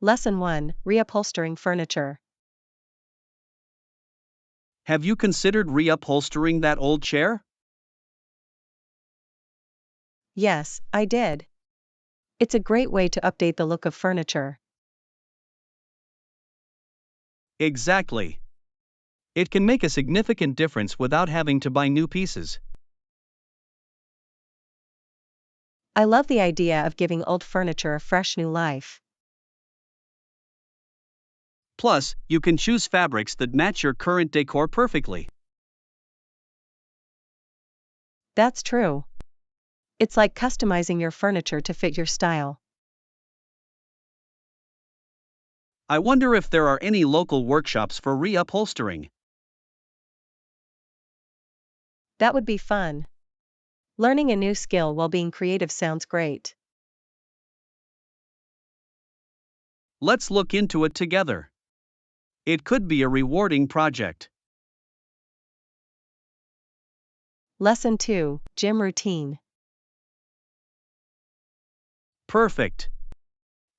Lesson 1: Reupholstering furniture. Have you considered reupholstering that old chair? Yes, I did. It's a great way to update the look of furniture. Exactly. It can make a significant difference without having to buy new pieces. I love the idea of giving old furniture a fresh new life. Plus, you can choose fabrics that match your current decor perfectly. That's true. It's like customizing your furniture to fit your style. I wonder if there are any local workshops for reupholstering. That would be fun. Learning a new skill while being creative sounds great. Let's look into it together. It could be a rewarding project. Lesson 2: Gym routine. Perfect.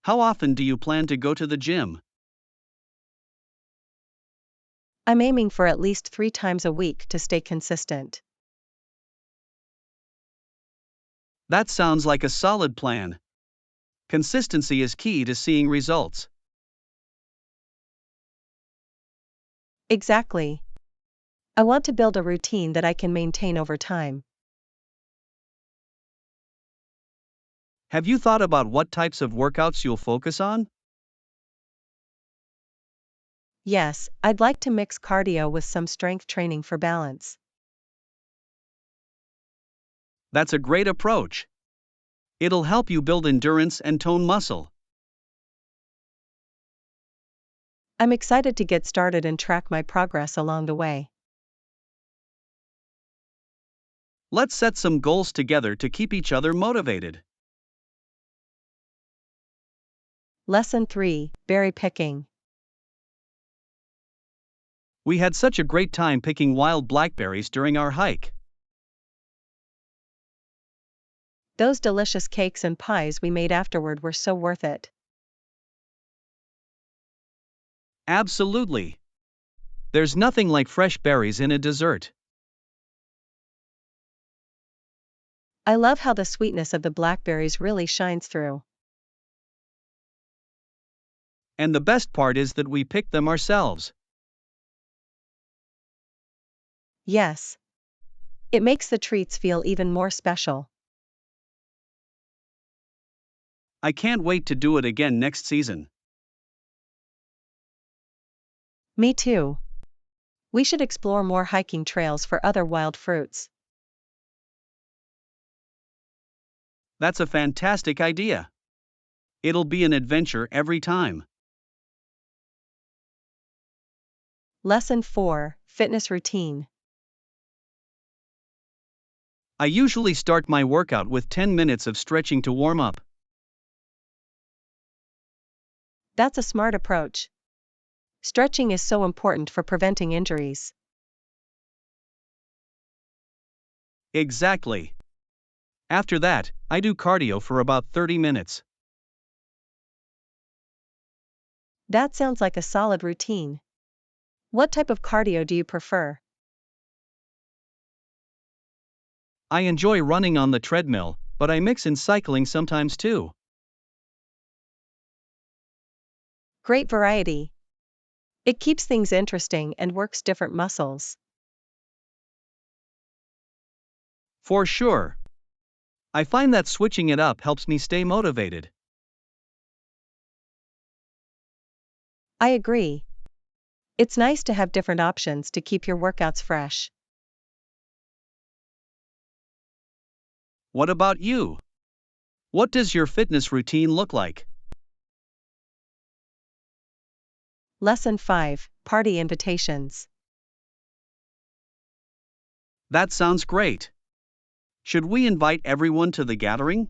How often do you plan to go to the gym? I'm aiming for at least 3 times a week to stay consistent. That sounds like a solid plan. Consistency is key to seeing results. Exactly. I want to build a routine that I can maintain over time. Have you thought about what types of workouts you'll focus on? Yes, I'd like to mix cardio with some strength training for balance. That's a great approach. It'll help you build endurance and tone muscle. I'm excited to get started and track my progress along the way. Let's set some goals together to keep each other motivated. Lesson 3: Berry picking. We had such a great time picking wild blackberries during our hike. Those delicious cakes and pies we made afterward were so worth it. Absolutely. There's nothing like fresh berries in a dessert. I love how the sweetness of the blackberries really shines through. And the best part is that we picked them ourselves. Yes. It makes the treats feel even more special. I can't wait to do it again next season. Me too. We should explore more hiking trails for other wild fruits. That's a fantastic idea. It'll be an adventure every time. Lesson 4: Fitness routine. I usually start my workout with 10 minutes of stretching to warm up. That's a smart approach. Stretching is so important for preventing injuries. Exactly. After that, I do cardio for about 30 minutes. That sounds like a solid routine. What type of cardio do you prefer? I enjoy running on the treadmill, but I mix in cycling sometimes too. Great variety. It keeps things interesting and works different muscles. For sure. I find that switching it up helps me stay motivated. I agree. It's nice to have different options to keep your workouts fresh. What about you? What does your fitness routine look like? Lesson 5: Party invitations. That sounds great. Should we invite everyone to the gathering?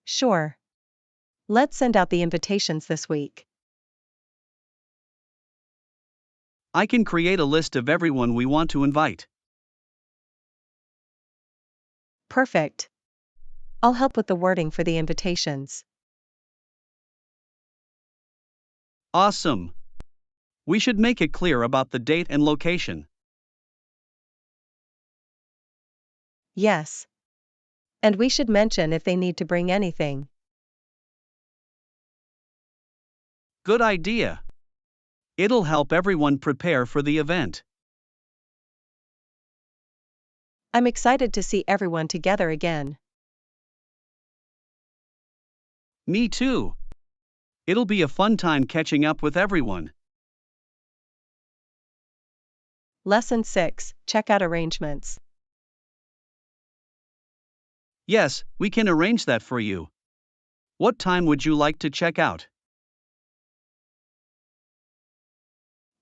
Sure. Let's send out the invitations this week. I can create a list of everyone we want to invite. Perfect. I'll help with the wording for the invitations. Awesome. We should make it clear about the date and location. Yes. And we should mention if they need to bring anything. Good idea. It'll help everyone prepare for the event. I'm excited to see everyone together again. Me too. It'll be a fun time catching up with everyone. Lesson 6, Checkout arrangements. Yes, we can arrange that for you. What time would you like to check out?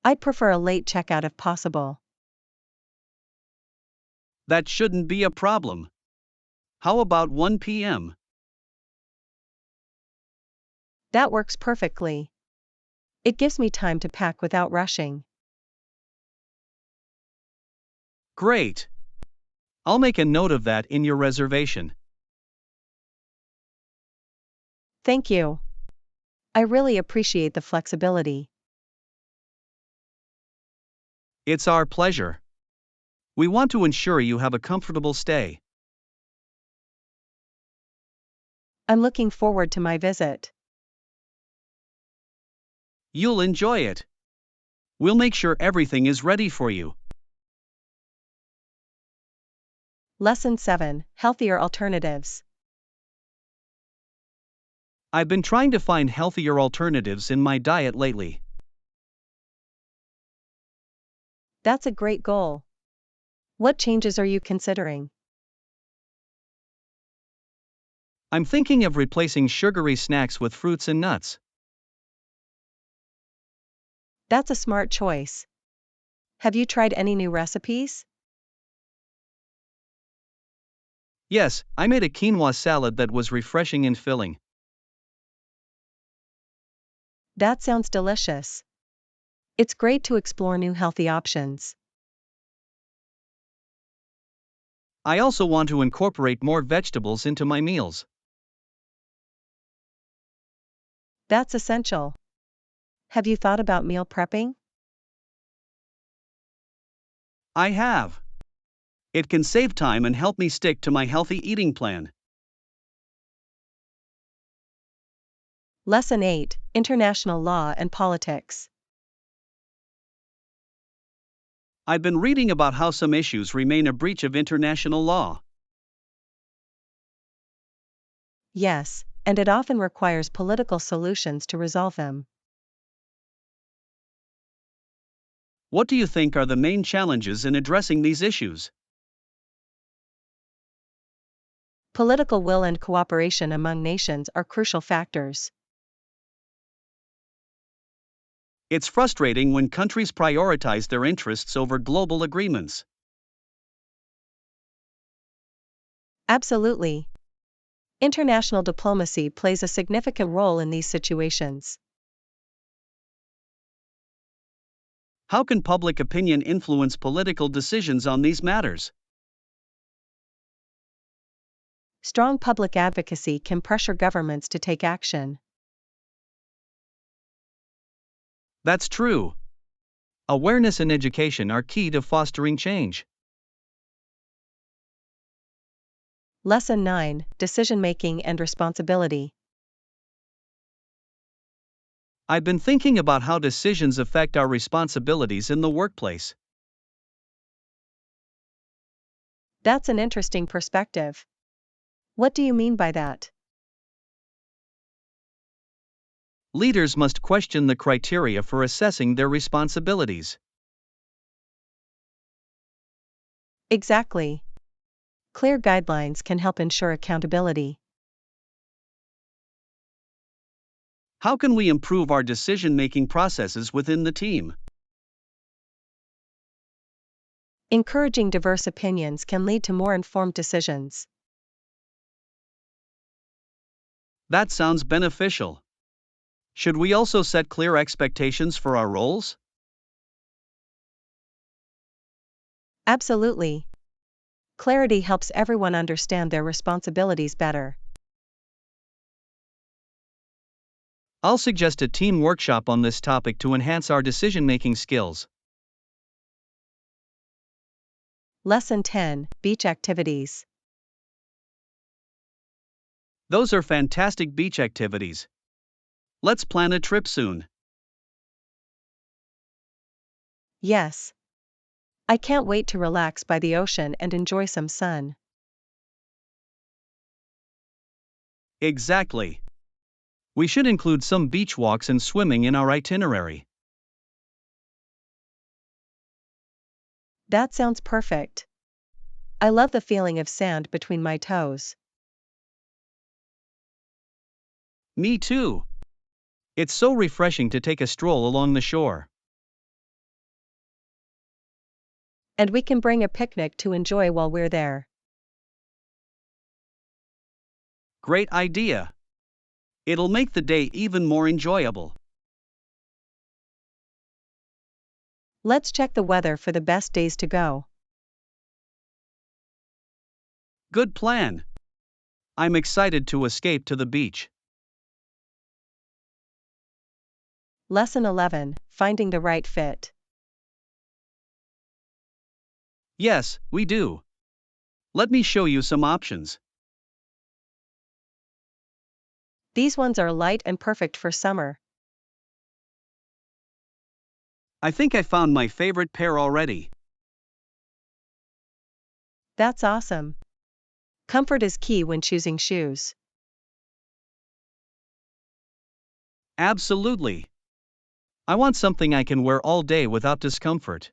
I'd prefer a late checkout if possible. That shouldn't be a problem. How about 1 p.m.? That works perfectly. It gives me time to pack without rushing. Great. I'll make a note of that in your reservation. Thank you. I really appreciate the flexibility. It's our pleasure. We want to ensure you have a comfortable stay. I'm looking forward to my visit. You'll enjoy it. We'll make sure everything is ready for you. Lesson 7, Healthier alternatives. I've been trying to find healthier alternatives in my diet lately. That's a great goal. What changes are you considering? I'm thinking of replacing sugary snacks with fruits and nuts. That's a smart choice. Have you tried any new recipes? Yes, I made a quinoa salad that was refreshing and filling. That sounds delicious. It's great to explore new healthy options. I also want to incorporate more vegetables into my meals. That's essential. Have you thought about meal prepping? I have. It can save time and help me stick to my healthy eating plan. Lesson 8, International Law and Politics. I've been reading about how some issues remain a breach of international law. Yes, and it often requires political solutions to resolve them. What do you think are the main challenges in addressing these issues? Political will and cooperation among nations are crucial factors. It's frustrating when countries prioritize their interests over global agreements. Absolutely. International diplomacy plays a significant role in these situations. How can public opinion influence political decisions on these matters? Strong public advocacy can pressure governments to take action. That's true. Awareness and education are key to fostering change. Lesson 9, Decision-making and responsibility. I've been thinking about how decisions affect our responsibilities in the workplace. That's an interesting perspective. What do you mean by that? Leaders must question the criteria for assessing their responsibilities. Exactly. Clear guidelines can help ensure accountability. How can we improve our decision-making processes within the team? Encouraging diverse opinions can lead to more informed decisions. That sounds beneficial. Should we also set clear expectations for our roles? Absolutely. Clarity helps everyone understand their responsibilities better. I'll suggest a team workshop on this topic to enhance our decision-making skills. Lesson 10, Beach Activities. Those are fantastic beach activities. Let's plan a trip soon. Yes. I can't wait to relax by the ocean and enjoy some sun. Exactly. We should include some beach walks and swimming in our itinerary. That sounds perfect. I love the feeling of sand between my toes. Me too. It's so refreshing to take a stroll along the shore. And we can bring a picnic to enjoy while we're there. Great idea. It'll make the day even more enjoyable. Let's check the weather for the best days to go. Good plan. I'm excited to escape to the beach. Lesson 11, Finding the Right Fit. Yes, we do. Let me show you some options. These ones are light and perfect for summer. I think I found my favorite pair already. That's awesome. Comfort is key when choosing shoes. Absolutely. I want something I can wear all day without discomfort.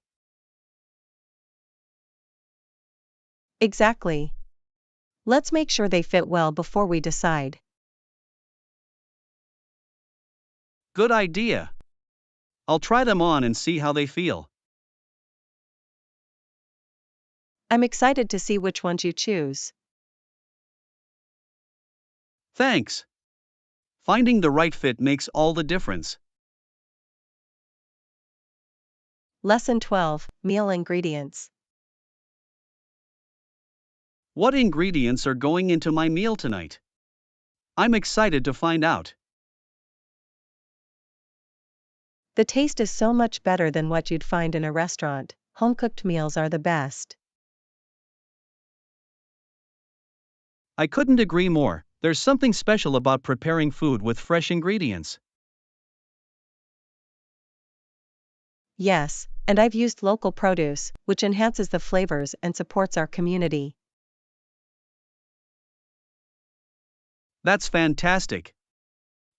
Exactly. Let's make sure they fit well before we decide. Good idea. I'll try them on and see how they feel. I'm excited to see which ones you choose. Thanks. Finding the right fit makes all the difference. Lesson 12, Meal Ingredients. What ingredients are going into my meal tonight? I'm excited to find out. The taste is so much better than what you'd find in a restaurant. Home-cooked meals are the best. I couldn't agree more. There's something special about preparing food with fresh ingredients. Yes, and I've used local produce, which enhances the flavors and supports our community. That's fantastic.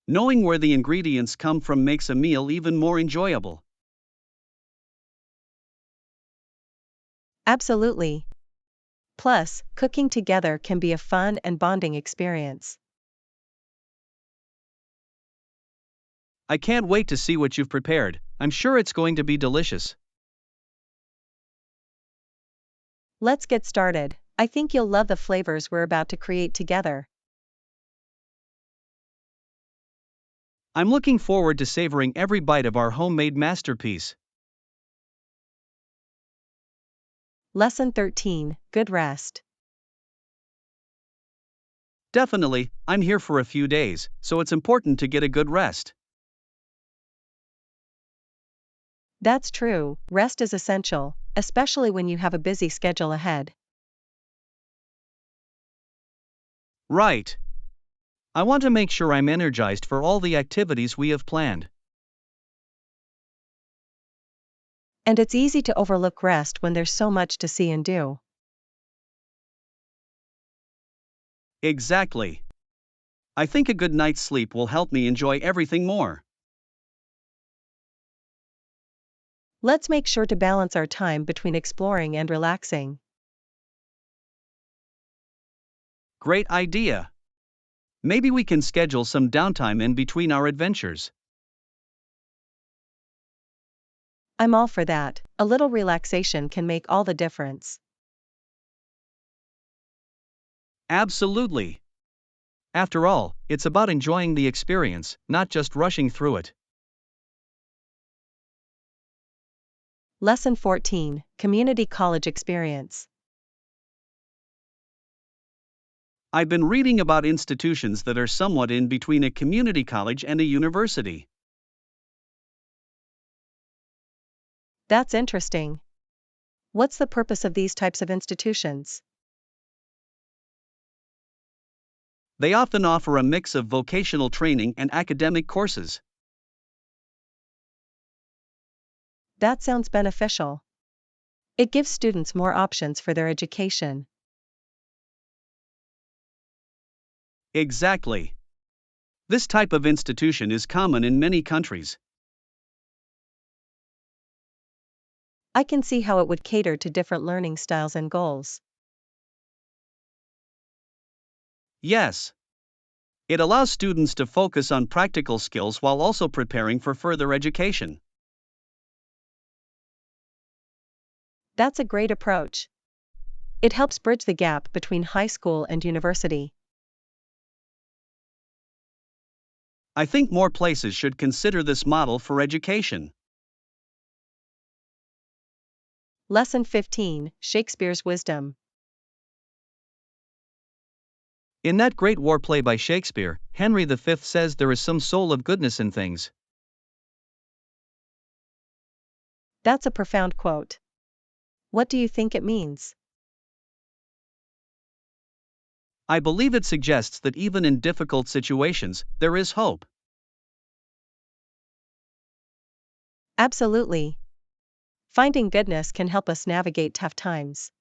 Knowing where the ingredients come from makes a meal even more enjoyable. Absolutely. Plus, cooking together can be a fun and bonding experience. I can't wait to see what you've prepared. I'm sure it's going to be delicious. Let's get started. I think you'll love the flavors we're about to create together. I'm looking forward to savoring every bite of our homemade masterpiece. Lesson 13, Good Rest. Definitely, I'm here for a few days, so it's important to get a good rest. That's true, rest is essential, especially when you have a busy schedule ahead. Right. I want to make sure I'm energized for all the activities we have planned. And it's easy to overlook rest when there's so much to see and do. Exactly. I think a good night's sleep will help me enjoy everything more. Let's make sure to balance our time between exploring and relaxing. Great idea. Maybe we can schedule some downtime in between our adventures. I'm all for that, a little relaxation can make all the difference. Absolutely. After all, it's about enjoying the experience, not just rushing through it. Lesson 14, Community College Experience. I've been reading about institutions that are somewhat in between a community college and a university. That's interesting. What's the purpose of these types of institutions? They often offer a mix of vocational training and academic courses. That sounds beneficial. It gives students more options for their education. Exactly. This type of institution is common in many countries. I can see how it would cater to different learning styles and goals. Yes. It allows students to focus on practical skills while also preparing for further education. That's a great approach. It helps bridge the gap between high school and university. I think more places should consider this model for education. Lesson 15, Shakespeare's Wisdom. In that great war play by Shakespeare, Henry V says there is some soul of goodness in things. That's a profound quote. What do you think it means? I believe it suggests that even in difficult situations, there is hope. Absolutely. Finding goodness can help us navigate tough times.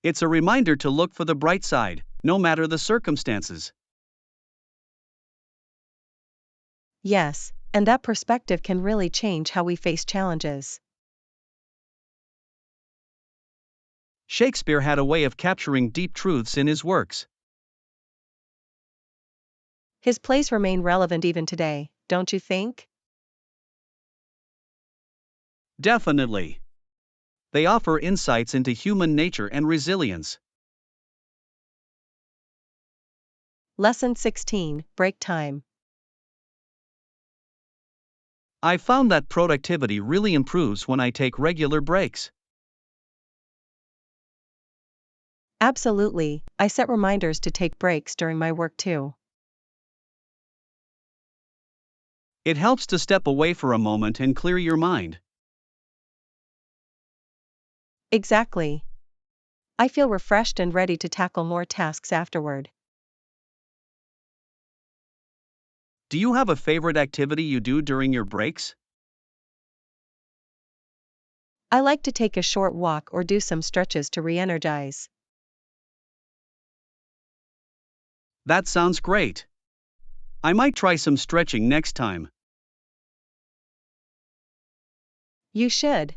It's a reminder to look for the bright side, no matter the circumstances. Yes, and that perspective can really change how we face challenges. Shakespeare had a way of capturing deep truths in his works. His plays remain relevant even today, don't you think? Definitely. They offer insights into human nature and resilience. Lesson 16, Break Time. I found that productivity really improves when I take regular breaks. Absolutely, I set reminders to take breaks during my work too. It helps to step away for a moment and clear your mind. Exactly. I feel refreshed and ready to tackle more tasks afterward. Do you have a favorite activity you do during your breaks? I like to take a short walk or do some stretches to re-energize. That sounds great. I might try some stretching next time. You should.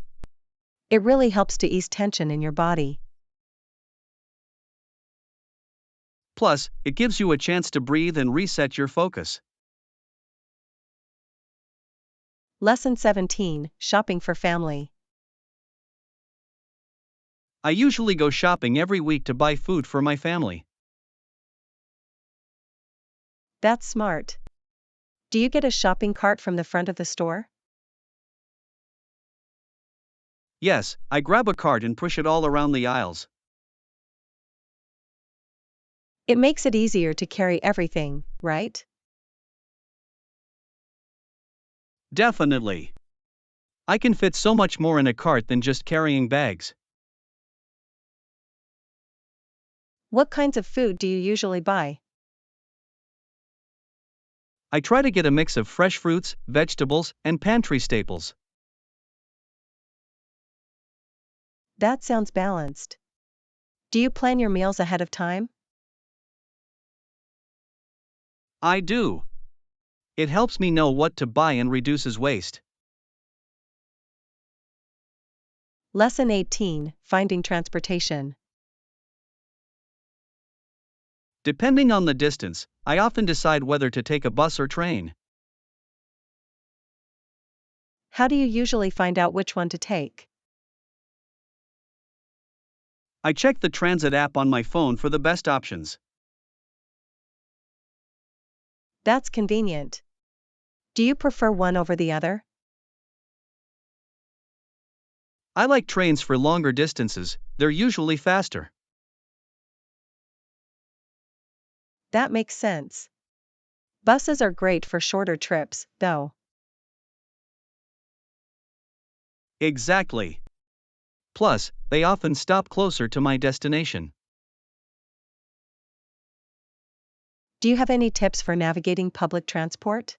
It really helps to ease tension in your body. Plus, it gives you a chance to breathe and reset your focus. Lesson 17, Shopping for Family. I usually go shopping every week to buy food for my family. That's smart. Do you get a shopping cart from the front of the store? Yes, I grab a cart and push it all around the aisles. It makes it easier to carry everything, right? Definitely. I can fit so much more in a cart than just carrying bags. What kinds of food do you usually buy? I try to get a mix of fresh fruits, vegetables, and pantry staples. That sounds balanced. Do you plan your meals ahead of time? I do. It helps me know what to buy and reduces waste. Lesson 18, Finding Transportation. Depending on the distance, I often decide whether to take a bus or train. How do you usually find out which one to take? I check the transit app on my phone for the best options. That's convenient. Do you prefer one over the other? I like trains for longer distances, they're usually faster. That makes sense. Buses are great for shorter trips, though. Exactly. Plus, they often stop closer to my destination. Do you have any tips for navigating public transport?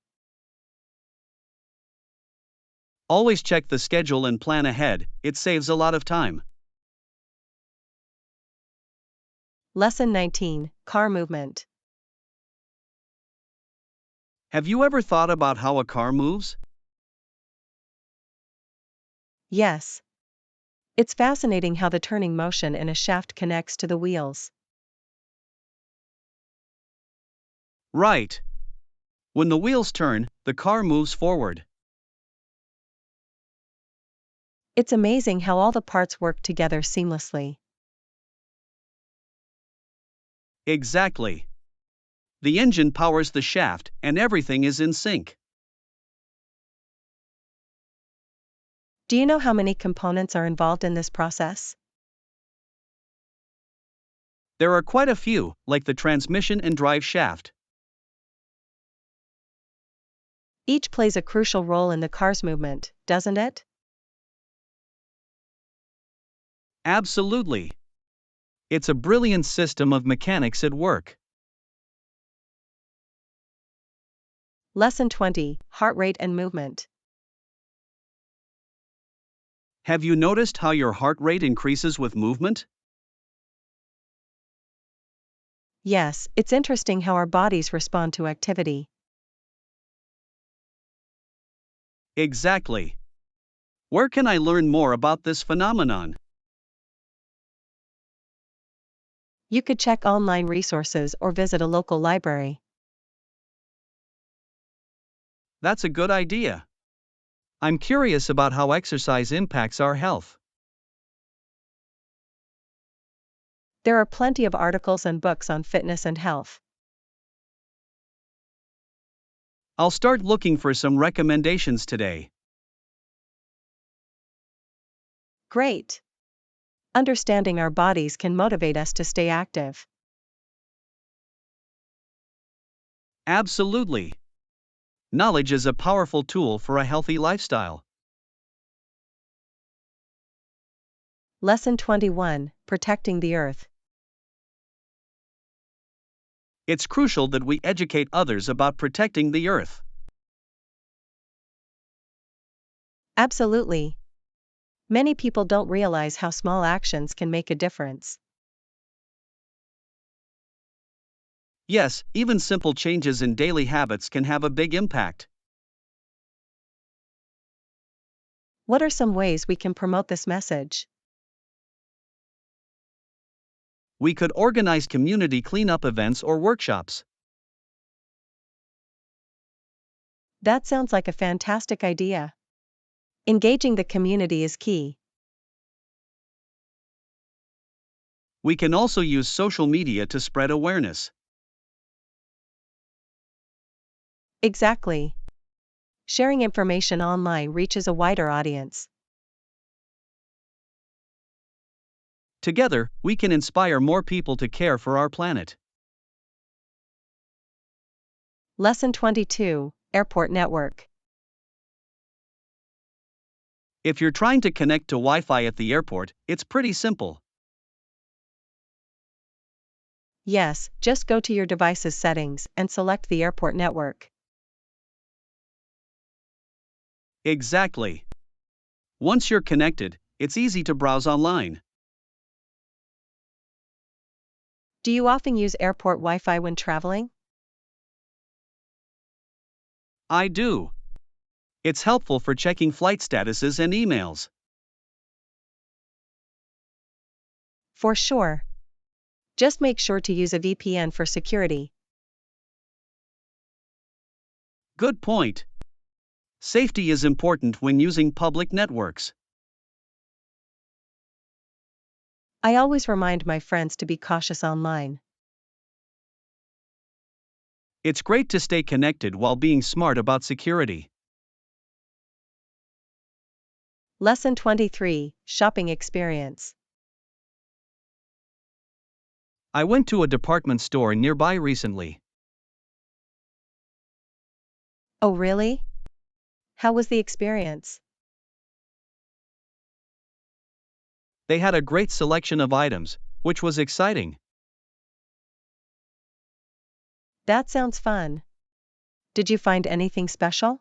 Always check the schedule and plan ahead, it saves a lot of time. Lesson 19, Car Movement. Have you ever thought about how a car moves? Yes. It's fascinating how the turning motion in a shaft connects to the wheels. Right. When the wheels turn, the car moves forward. It's amazing how all the parts work together seamlessly. Exactly. The engine powers the shaft, and everything is in sync. Do you know how many components are involved in this process? There are quite a few, like the transmission and drive shaft. Each plays a crucial role in the car's movement, doesn't it? Absolutely. It's a brilliant system of mechanics at work. Lesson 20, Heart Rate and Movement. Have you noticed how your heart rate increases with movement? Yes, it's interesting how our bodies respond to activity. Exactly. Where can I learn more about this phenomenon? You could check online resources or visit a local library. That's a good idea. I'm curious about how exercise impacts our health. There are plenty of articles and books on fitness and health. I'll start looking for some recommendations today. Great! Understanding our bodies can motivate us to stay active. Absolutely. Knowledge is a powerful tool for a healthy lifestyle. Lesson 21, Protecting the Earth. It's crucial that we educate others about protecting the earth. Absolutely. Many people don't realize how small actions can make a difference. Yes, even simple changes in daily habits can have a big impact. What are some ways we can promote this message? We could organize community cleanup events or workshops. That sounds like a fantastic idea. Engaging the community is key. We can also use social media to spread awareness. Exactly. Sharing information online reaches a wider audience. Together, we can inspire more people to care for our planet. Lesson 22, Airport Network. If you're trying to connect to Wi-Fi at the airport, it's pretty simple. Yes, just go to your device's settings and select the airport network. Exactly. Once you're connected, it's easy to browse online. Do you often use airport Wi-Fi when traveling? I do. It's helpful for checking flight statuses and emails. For sure. Just make sure to use a VPN for security. Good point. Safety is important when using public networks. I always remind my friends to be cautious online. It's great to stay connected while being smart about security. Lesson 23, Shopping Experience. I went to a department store nearby recently. Oh, really? How was the experience? They had a great selection of items, which was exciting. That sounds fun. Did you find anything special?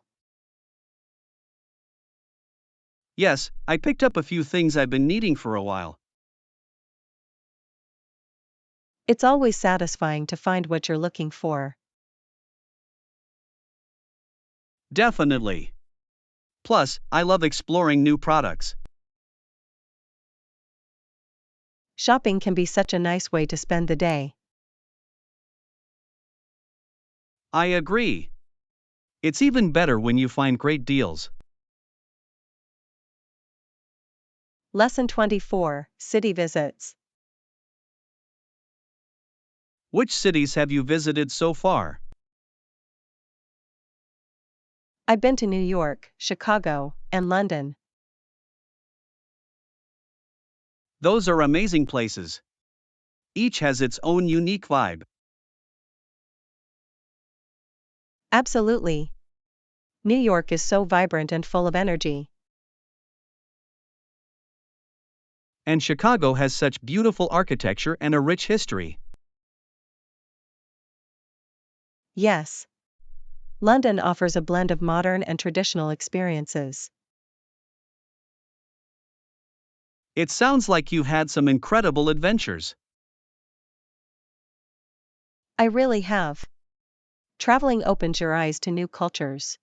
Yes, I picked up a few things I've been needing for a while. It's always satisfying to find what you're looking for. Definitely. Plus, I love exploring new products. Shopping can be such a nice way to spend the day. I agree. It's even better when you find great deals. Lesson 24, City Visits. Which cities have you visited so far? I've been to New York, Chicago, and London. Those are amazing places. Each has its own unique vibe. Absolutely. New York is so vibrant and full of energy. And Chicago has such beautiful architecture and a rich history. Yes. London offers a blend of modern and traditional experiences. It sounds like you've had some incredible adventures. I really have. Traveling opens your eyes to new cultures.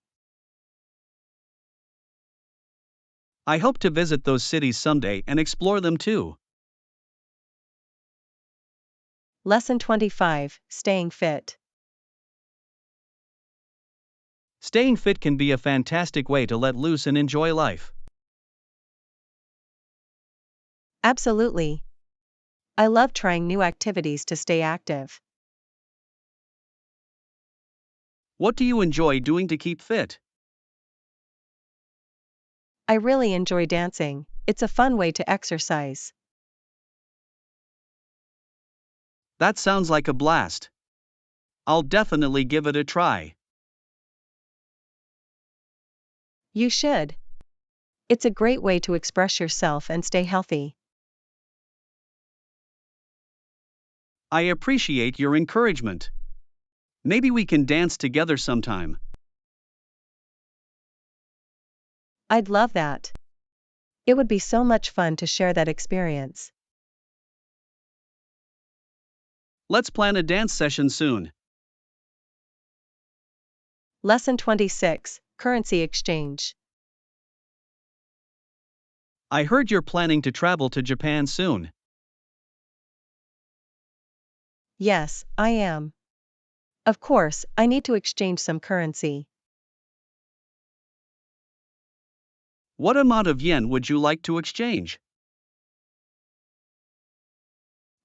I hope to visit those cities someday and explore them too. Lesson 25, Staying Fit. Staying fit can be a fantastic way to let loose and enjoy life. Absolutely. I love trying new activities to stay active. What do you enjoy doing to keep fit? I really enjoy dancing. It's a fun way to exercise. That sounds like a blast. I'll definitely give it a try. You should. It's a great way to express yourself and stay healthy. I appreciate your encouragement. Maybe we can dance together sometime. I'd love that. It would be so much fun to share that experience. Let's plan a dance session soon. Lesson 26, Currency Exchange. I heard you're planning to travel to Japan soon. Yes, I am. Of course, I need to exchange some currency. What amount of yen would you like to exchange?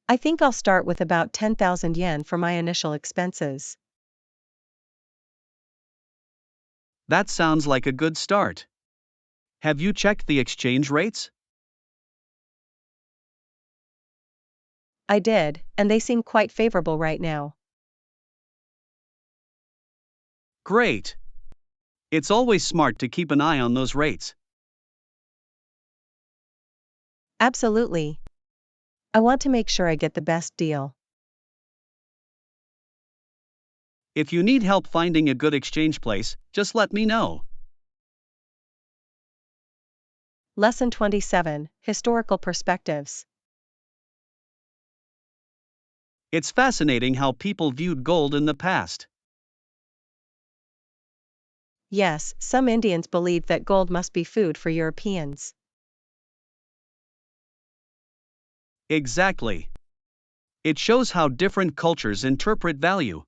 I think I'll start with about 10,000 yen for my initial expenses. That sounds like a good start. Have you checked the exchange rates? I did, and they seem quite favorable right now. Great. It's always smart to keep an eye on those rates. Absolutely. I want to make sure I get the best deal. If you need help finding a good exchange place, just let me know. Lesson 27, Historical Perspectives. It's fascinating how people viewed gold in the past. Yes, some Indians believed that gold must be food for Europeans. Exactly. It shows how different cultures interpret value.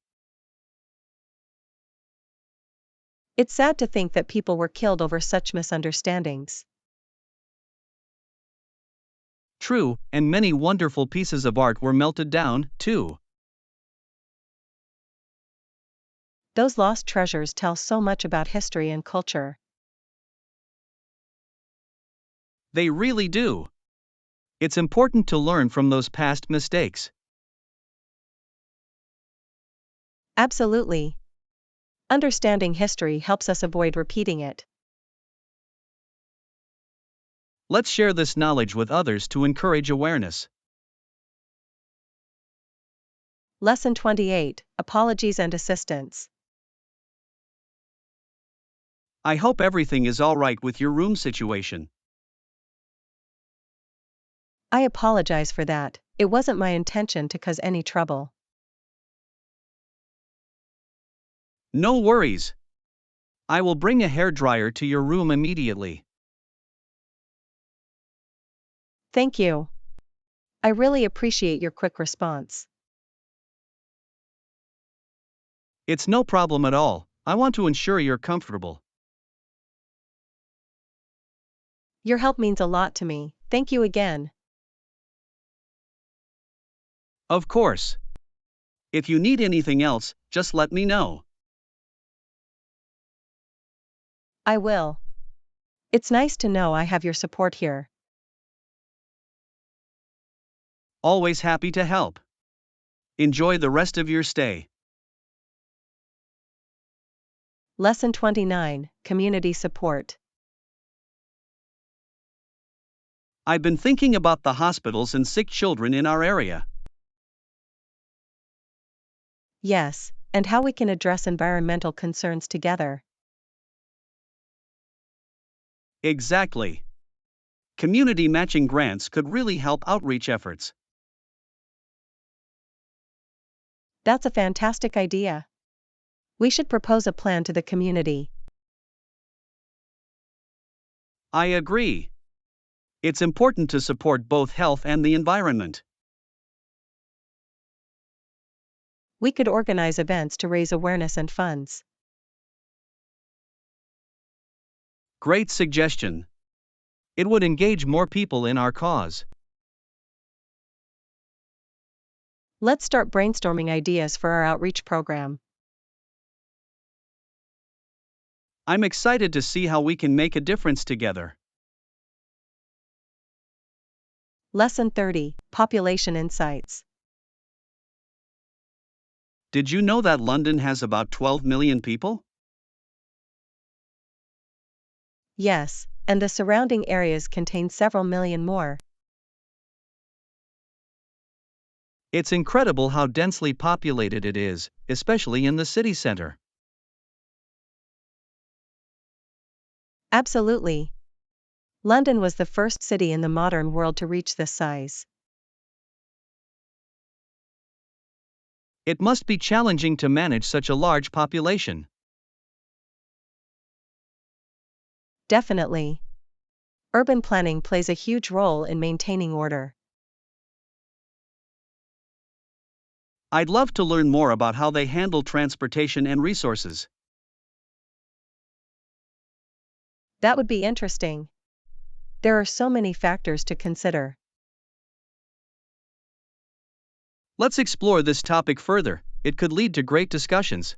It's sad to think that people were killed over such misunderstandings. True, and many wonderful pieces of art were melted down, too. Those lost treasures tell so much about history and culture. They really do. It's important to learn from those past mistakes. Absolutely. Understanding history helps us avoid repeating it. Let's share this knowledge with others to encourage awareness. Lesson 28: Apologies and Assistance. I hope everything is all right with your room situation. I apologize for that. It wasn't my intention to cause any trouble. No worries. I will bring a hairdryer to your room immediately. Thank you. I really appreciate your quick response. It's no problem at all. I want to ensure you're comfortable. Your help means a lot to me. Thank you again. Of course. If you need anything else, just let me know. I will. It's nice to know I have your support here. Always happy to help. Enjoy the rest of your stay. Lesson 29: Community Support. I've been thinking about the hospitals and sick children in our area. Yes, and how we can address environmental concerns together. Exactly. Community matching grants could really help outreach efforts. That's a fantastic idea. We should propose a plan to the community. I agree. It's important to support both health and the environment. We could organize events to raise awareness and funds. Great suggestion. It would engage more people in our cause. Let's start brainstorming ideas for our outreach program. I'm excited to see how we can make a difference together. Lesson 30: Population Insights. Did you know that London has about 12 million people? Yes, and the surrounding areas contain several million more. It's incredible how densely populated it is, especially in the city center. Absolutely. London was the first city in the modern world to reach this size. It must be challenging to manage such a large population. Definitely. Urban planning plays a huge role in maintaining order. I'd love to learn more about how they handle transportation and resources. That would be interesting. There are so many factors to consider. Let's explore this topic further. It could lead to great discussions.